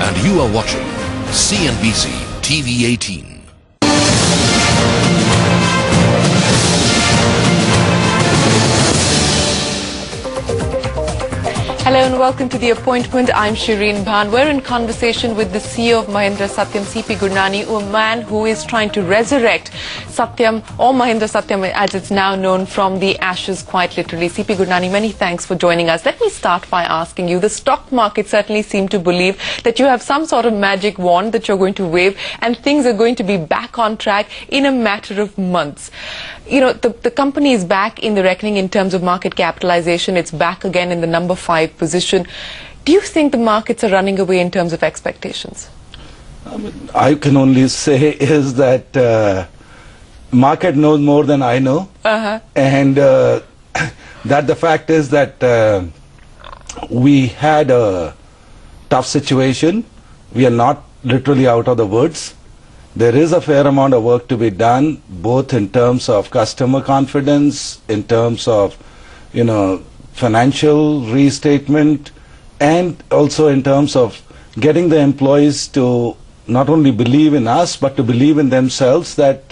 And you are watching CNBC TV18. Hello and welcome to The Appointment. I'm Shireen Bhan. We're in conversation with the CEO of Mahindra, Satyam, C P Gurunani, a man who is trying to resurrect Satyam, or Mahindra Satyam as it's now known, from the ashes, quite literally. C P Gurunani, many thanks for joining us. Let me start by asking you, the stock market certainly seem to believe that you have some sort of magic wand that you're going to wave and things are going to be back on track in a matter of months. You know, the company is back in the reckoning in terms of market capitalization. It's back again in the number 5 position. Do you think the markets are running away in terms of expectations? I can only say is that market knows more than I know. And that the fact is that we had a tough situation. We are not literally out of the woods. There is a fair amount of work to be done, both in terms of customer confidence, in terms of, you know, financial restatement, and also in terms of getting the employees to not only believe in us, but to believe in themselves, that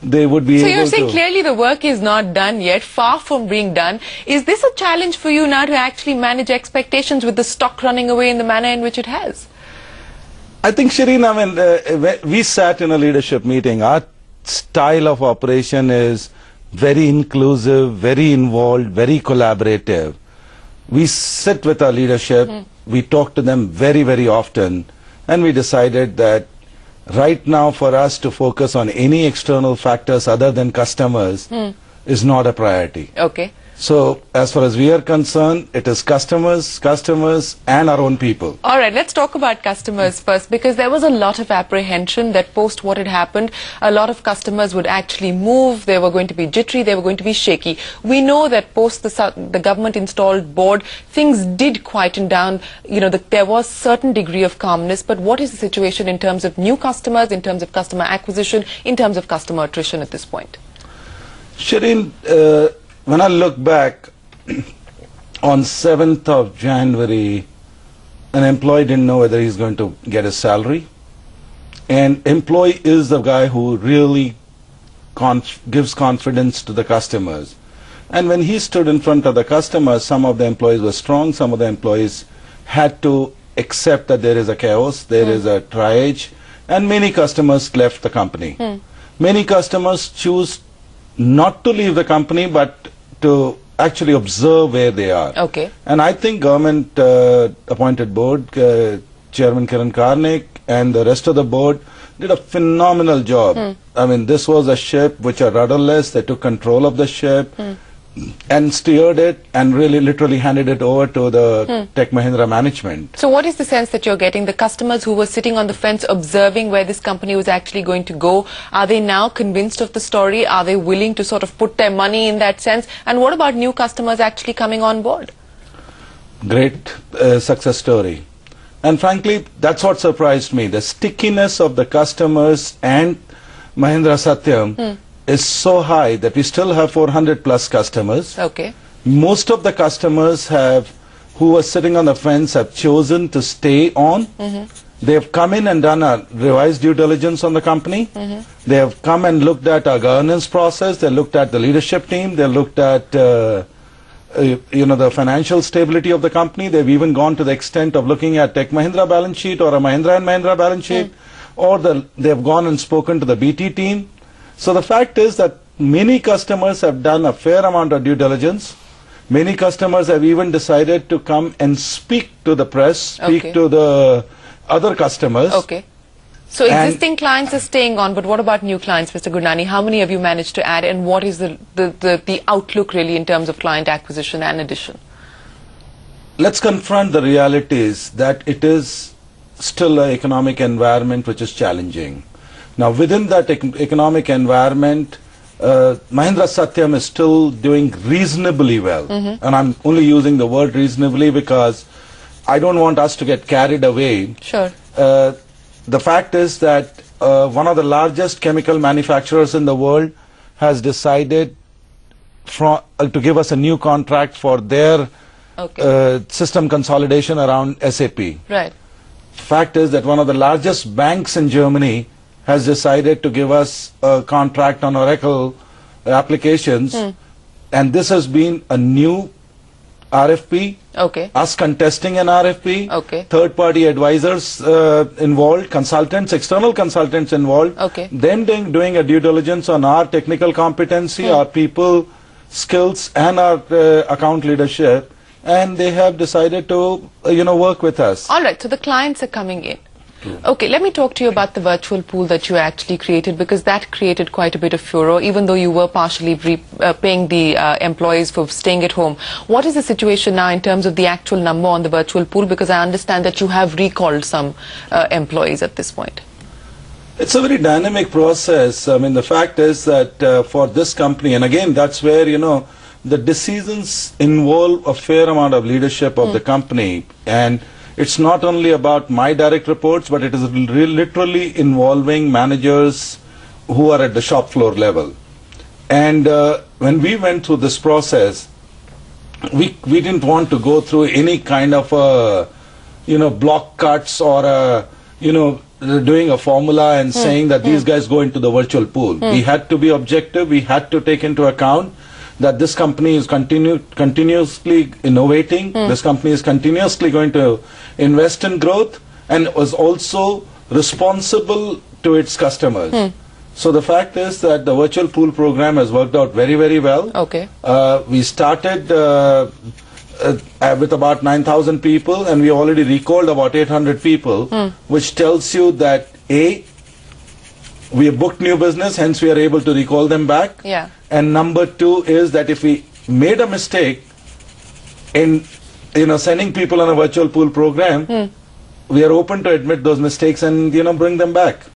they would be able to... So you're saying clearly the work is not done yet, far from being done. Is this a challenge for you now to actually manage expectations with the stock running away in the manner in which it has? I think, Shireen, I mean, we sat in a leadership meeting. Our style of operation is very inclusive, very involved, very collaborative. We sit with our leadership, we talk to them very, very often, and we decided that right now for us to focus on any external factors other than customers is not a priority. Okay. So, as far as we are concerned, it is customers, and our own people. All right, let's talk about customers first, because there was a lot of apprehension that post what had happened, a lot of customers would actually move, they were going to be jittery, they were going to be shaky. We know that post the government-installed board, things did quieten down, you know, there was certain degree of calmness, but what is the situation in terms of new customers, in terms of customer acquisition, in terms of customer attrition at this point? Shireen, when I look back, on 7th of January, an employee didn't know whether he's going to get his salary. And employee is the guy who really gives confidence to the customers. And when he stood in front of the customers, some of the employees were strong, some of the employees had to accept that there is a chaos, there is a triage, and many customers left the company. Many customers choose not to leave the company, but to actually observe where they are. Okay. And I think government appointed board, Chairman Kiran Karnik and the rest of the board did a phenomenal job. I mean, this was a ship which are rudderless. They took control of the ship and steered it and really literally handed it over to the Tech Mahindra management. So what is the sense that you're getting? The customers who were sitting on the fence observing where this company was actually going to go, are they now convinced of the story? Are they willing to sort of put their money in that sense? And what about new customers actually coming on board? Great success story. And frankly, that's what surprised me. The stickiness of the customers and Mahindra Satyam is so high that we still have 400 plus customers. Okay. Most of the customers who were sitting on the fence have chosen to stay on. They have come in and done a revised due diligence on the company. They have come and looked at our governance process. They looked at the leadership team. They looked at you know, the financial stability of the company. They've even gone to the extent of looking at Tech Mahindra balance sheet or a Mahindra and Mahindra balance sheet. Or they've gone and spoken to the BT team. So the fact is that many customers have done a fair amount of due diligence. Many customers have even decided to come and speak to the press, speak to the other customers. Okay. So existing clients are staying on, but what about new clients, Mr. Gurnani? How many have you managed to add, and what is the outlook really in terms of client acquisition and addition? Let's confront the realities that it is still an economic environment which is challenging. Now, within that economic environment, Mahindra Satyam is still doing reasonably well. And I'm only using the word reasonably because I don't want us to get carried away. Sure. The fact is that one of the largest chemical manufacturers in the world has decided to give us a new contract for their system consolidation around SAP. Right. fact is that one of the largest banks in Germany has decided to give us a contract on Oracle applications, and this has been a new RFP, us contesting an RFP, third-party advisors involved, consultants, external consultants involved, them doing a due diligence on our technical competency, our people skills, and our account leadership, and they have decided to, work with us. All right, so the clients are coming in. Okay, let me talk to you about the virtual pool that you actually created, because that created quite a bit of furor, even though you were partially paying the employees for staying at home. What is the situation now in terms of the actual number on the virtual pool? Because I understand that you have recalled some employees at this point. It's a very dynamic process. I mean, the fact is that for this company, and again, that's where, the decisions involve a fair amount of leadership of the company. And it's not only about my direct reports, but it is literally involving managers who are at the shop floor level. And when we went through this process, we didn't want to go through any kind of block cuts or doing a formula and saying that these guys go into the virtual pool. We had to be objective. We had to take into account that this company is continuously innovating. This company is continuously going to invest in growth and was also responsible to its customers. So the fact is that the virtual pool program has worked out very, very well. We started with about 9,000 people, and we already recalled about 800 people, which tells you that A, we have booked new business, hence we are able to recall them back. And number two is that if we made a mistake in sending people on a virtual pool program, we are open to admit those mistakes and bring them back.